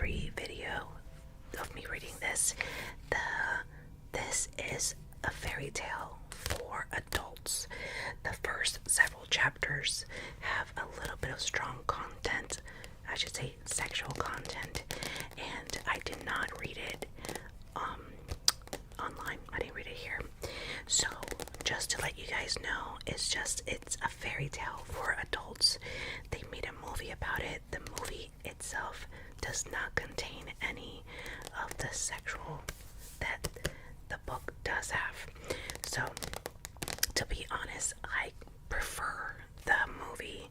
every video of me reading this, this is a fairy tale for adults. The first several chapters have a little bit of strong content, I should say sexual content, and I did not read it online. I didn't read it here. So just to let you guys know, it's a fairy tale for adults. They made a movie about it. The movie itself does not contain any of the sexual that the book does have. So to be honest, I prefer the movie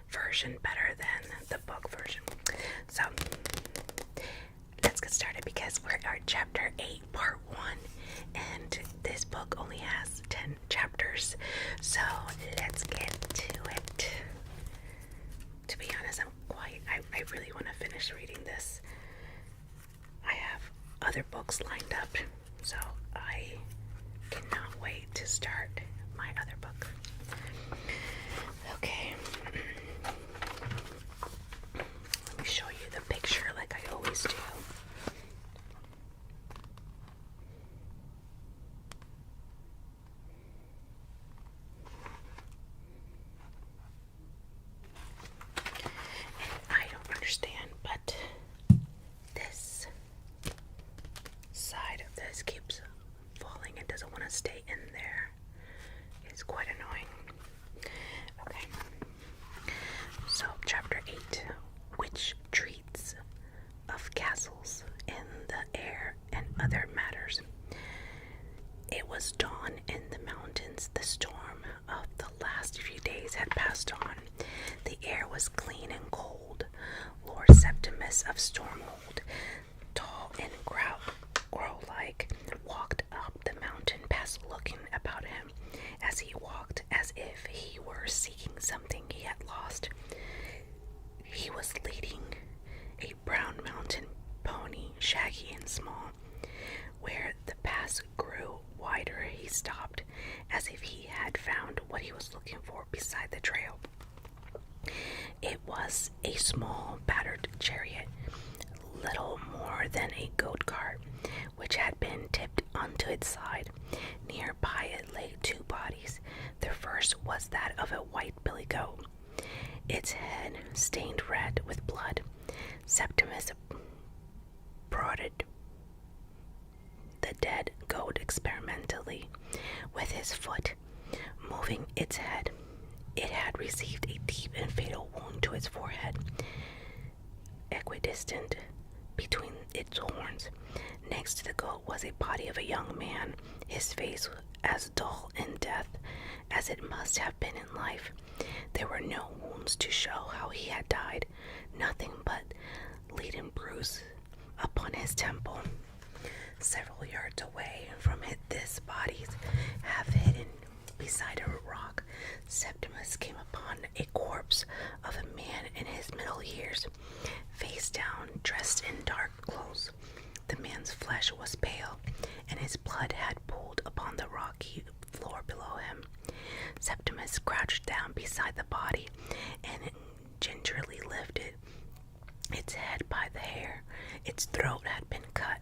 version better than the book version. So let's get started because we're at chapter 8, part 1, and this book only has 10 chapters. So let's get to it. To be honest, I really want to finish reading this. I have other books lined up, so I cannot wait to start my other book. Okay. Let me show you the picture like I always do. I don't understand, but this side of this keeps falling. It doesn't want to stay in there. It's quite annoying. Okay. So, chapter 8, which treats of castles in the air and other matters. It was dawn in the mountains. The storm of the last few days had passed on. The air was clean and cold. Lord Septimus of Stormhold, tall and grow-like, walked up the mountain pass looking about him. As he walked, as if he were seeking something he had lost. He was leading a brown mountain pony, shaggy and small. Where the pass grew wider, he stopped, as if he had found what he was looking for beside the trail. It was a small, battered chariot, little more than a goat cart, which had been tipped onto its side. Nearby it lay 2 bodies. The first was that of a white billy goat, its head stained red with blood. Septimus prodded the dead goat experimentally with his foot, moving its head. It had received a deep and fatal wound to its forehead, equidistant between its horns. Next to the goat was a body of a young man, his face as dull in death as it must have been in life. There were no wounds to show how he had died, nothing but leaden bruise upon his temple. Several yards away from it, this bodies, half hidden beside a rock, Septimus came upon a corpse of a man in his middle years, face down, dressed in dark clothes. The man's flesh was pale, and his blood had pooled upon the rocky floor below him. Septimus crouched down beside the body and gingerly lifted its head by the hair. Its throat had been cut,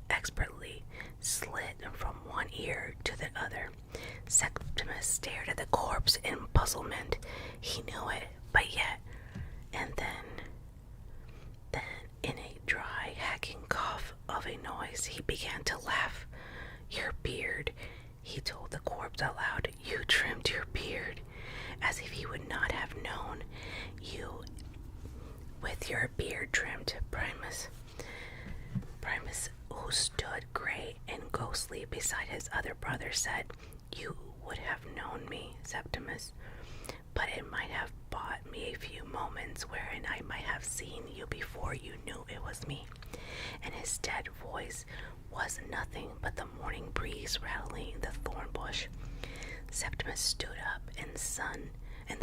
expertly slit from one ear to the other. Septimus stared at the corpse in puzzlement. He knew it, but yet, and then, in a dry, hacking cough of a noise, he began to laugh. "Your beard," he told the corpse aloud. "You trimmed your beard, as if he would not have known you with your beard trimmed." Primus, who stood gray and ghostly beside his other brother, said, "You would have known me, Septimus, but it might have bought me a few moments wherein I might have seen you before you knew it was me." And his dead voice was nothing but the morning breeze rattling the thorn bush. Septimus stood up, and the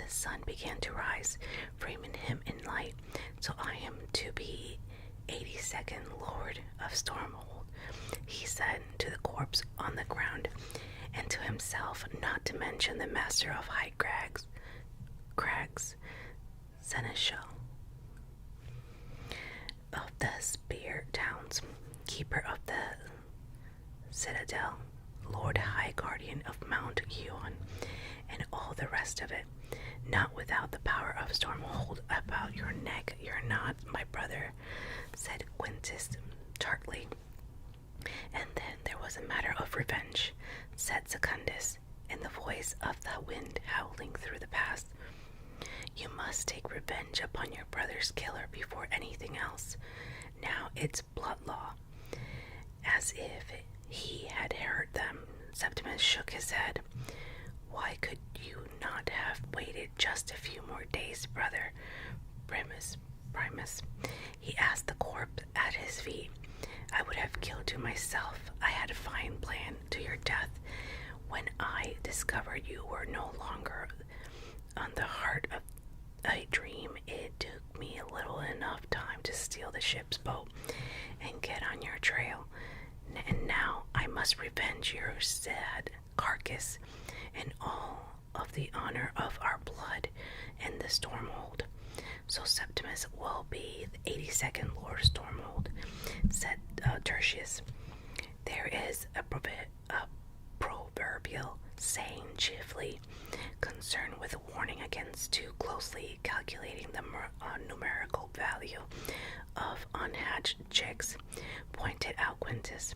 sun began to rise, framing him in light. "So I am to be 82nd Lord of Stormhold," he said to the corpse on the ground, and to himself, not to mention the master of High Crags, Seneschal. of the Spear Towns, keeper of the Citadel, Lord High Guardian of Mount Huon, and all the rest of it. Not without the power of Stormhold about your neck, you're not, my brother, said Quintus tartly. And then there was a matter of revenge, said Secundus, in the voice of the wind howling through the past. You must take revenge upon your brother's killer before anything else. Now it's blood law. As if he had heard them, Septimus shook his head. Why could you not have waited just a few more days, brother? Primus, he asked the corpse at his feet. I would have killed you myself. I had a fine plan to your death. When I discovered you were no longer on the heart of a dream, it took me a little enough time to steal the ship's boat and get on your trail. And now I must revenge your sad carcass and all of the honor of our blood and the Stormhold. So Septimus will be the 82nd Lord Stormhold, said Tertius. There is a proverbial saying chiefly concerned with a warning against too closely calculating the numerical value of unhatched chicks, pointed out Quintus.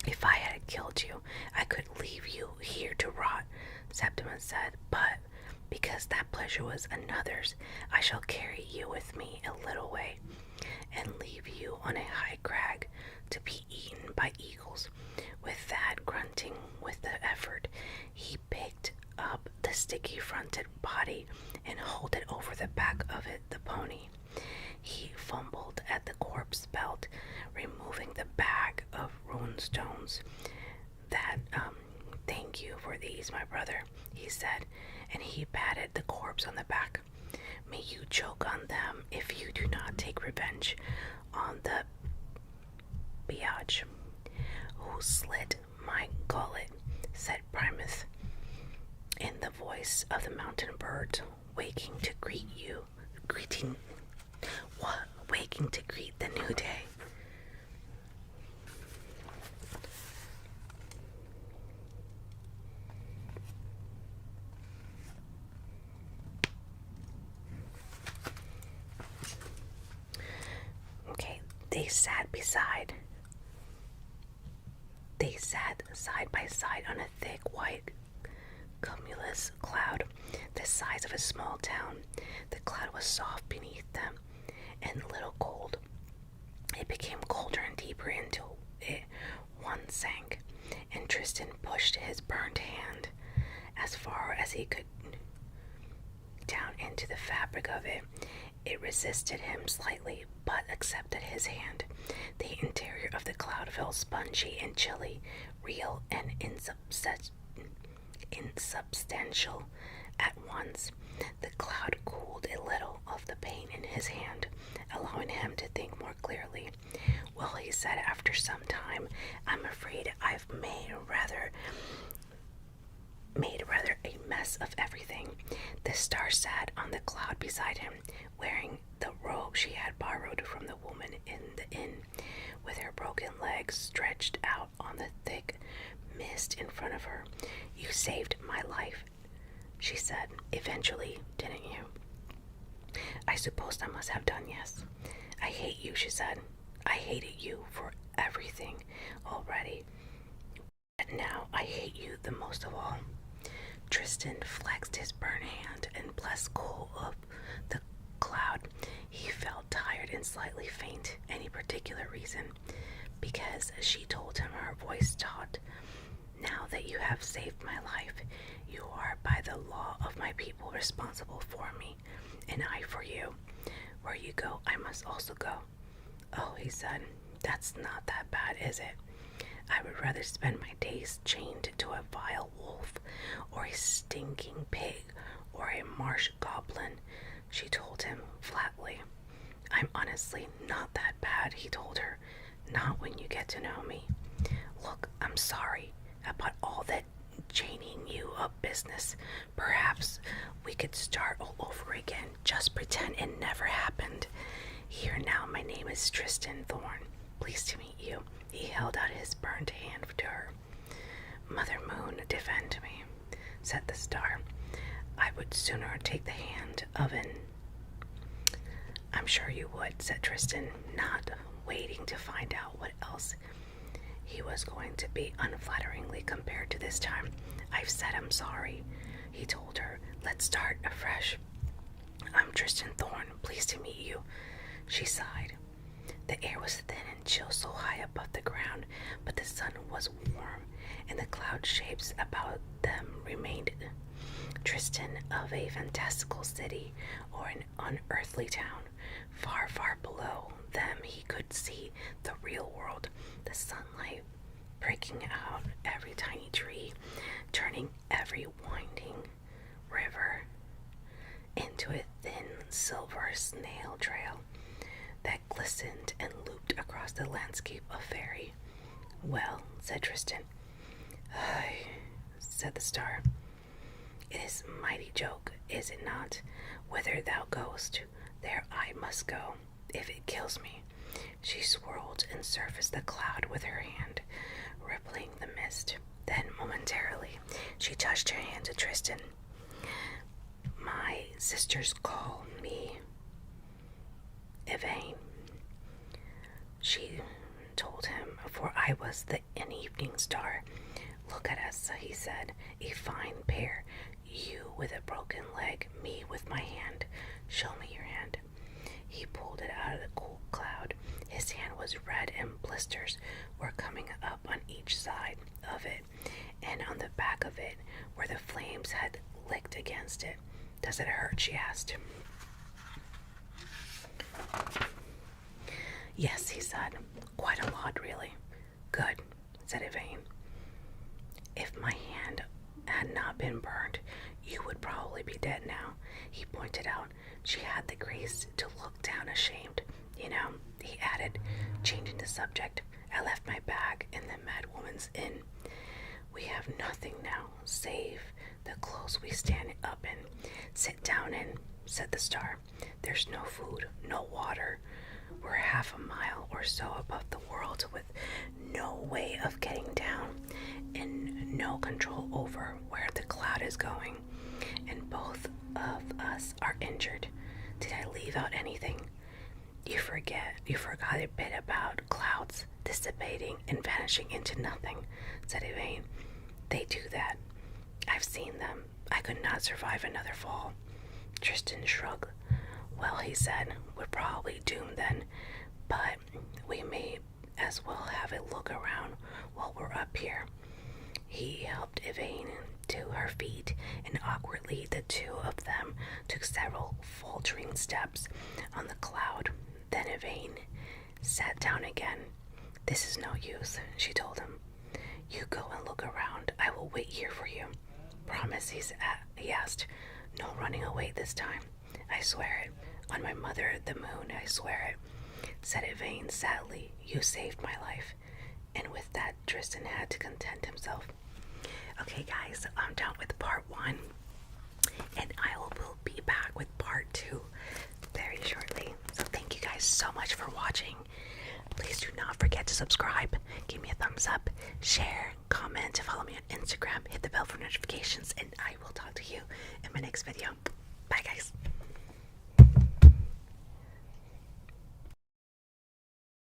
If I had killed you, I could leave you here to rot, Septimus said, but because that pleasure was another's, I shall carry you with me a little way, and leave you on a high crag to be eaten by eagles. With that, grunting with the effort, he picked up the sticky-fronted body and hauled it over the back of the pony. He fumbled at the corpse belt, removing the bag of runestones. Thank you for these, my brother, he said, and he patted the corpse on the back. May you choke on them if you do not take revenge on the biatch who slit my gullet, said Primus, in the voice of the mountain bird, waking to greet the new day. Okay, they sat side by side on a thick white cumulus cloud, the size of a small town. The cloud was soft beneath them and a little cold. It became colder and deeper until one sank, and Tristan pushed his burned hand as far as he could down into the fabric of it. It resisted him slightly, but accepted his hand. The interior of the cloud felt spongy and chilly, real and insubstantial at once. The cloud cooled a little of the pain in his hand, allowing him to think more clearly. Well, he said after some time, I'm afraid I've made rather a mess of everything. The star sat on the cloud beside him, wearing the robe she had borrowed from the woman in the inn, with her broken legs stretched out on the thick mist in front of her. You saved my life, she said, eventually, didn't you? I suppose I must have done, yes. I hate you, she said. I hated you for everything already, but now I hate you the most of all. Tristan flexed his burned hand and blessed cool of the cloud. He felt tired and slightly faint. Any particular reason? Because she told him, her voice taut, now that you have saved my life, you are by the law of my people responsible for me, and I for you. Where you go, I must also go. Oh, he said, that's not that bad, is it? I would rather spend my days chained to a vile wolf, or a stinking pig, or a marsh goblin, she told him flatly. I'm honestly not that bad, he told her. Not when you get to know me. Look, I'm sorry about all that chaining you up business. Perhaps we could start all over again. Just pretend it never happened. Here now, my name is Tristan Thorn. Pleased to meet you. He held out his burnt hand to her. Mother Moon, defend me, said the star. I would sooner take the hand of an... I'm sure you would, said Tristan, not waiting to find out what else he was going to be unflatteringly compared to this time. I've said I'm sorry, he told her. Let's start afresh. I'm Tristan Thorn, pleased to meet you. She sighed. The air was thin and chill so high above the ground, but the sun was warm, and the cloud shapes about them remained Tristan of a fantastical city or an unearthly town. Far, far below them he could see the real world, the sunlight breaking out every tiny tree, turning every winding river into a thin silver snail trail that glistened and looped across the landscape of fairy. Well, said Tristan. Ay, said the star. It is a mighty joke, is it not? Whither thou goest, there I must go, if it kills me. She swirled and surfaced the cloud with her hand, rippling the mist. Then, momentarily, she touched her hand to Tristan. My sisters call me Yvain, she told him, for I was an evening star. Look at us, he said, a fine pair. You with a broken leg, me with my hand. Show me your hand. He pulled it out of the cool cloud. His hand was red and blisters were coming up on each side of it and on the back of it where the flames had licked against it. Does it hurt? She asked. Yes, he said. Quite a lot, really. Good, said Yvain. If my hand had not been burned, you would probably be dead now, he pointed out. She had the grace to look down ashamed. You know, he added, changing the subject, I left my bag in the Mad Woman's Inn. We have nothing now, save the clothes we stand up in. Sit down in, said the star. There's no food, no water. We're half a mile or so above the world with no way of getting down and no control over where the cloud is going. And both of us are injured. Did I leave out anything? You forgot a bit about clouds dissipating and vanishing into nothing, said Yvain. They do that. I've seen them. I could not survive another fall. Tristan shrugged. Well, he said, we're probably doomed then, but we may as well have a look around while we're up here. He helped Yvain to her feet, and awkwardly the two of them took several faltering steps on the cloud. Then Yvain sat down again. This is no use, she told him. You go and look around. I will wait here for you. Promise, he asked. No running away this time. I swear it. On my mother, the moon, I swear it, said Yvain sadly. You saved my life. And with that, Tristan had to content himself. Okay, guys, I'm done with part 1. And I will be back with part 2 very shortly. So thank you guys so much for watching. Please do not forget to subscribe, give me a thumbs up, share, comment, follow me on Instagram, hit the bell for notifications, and I will talk to you in my next video.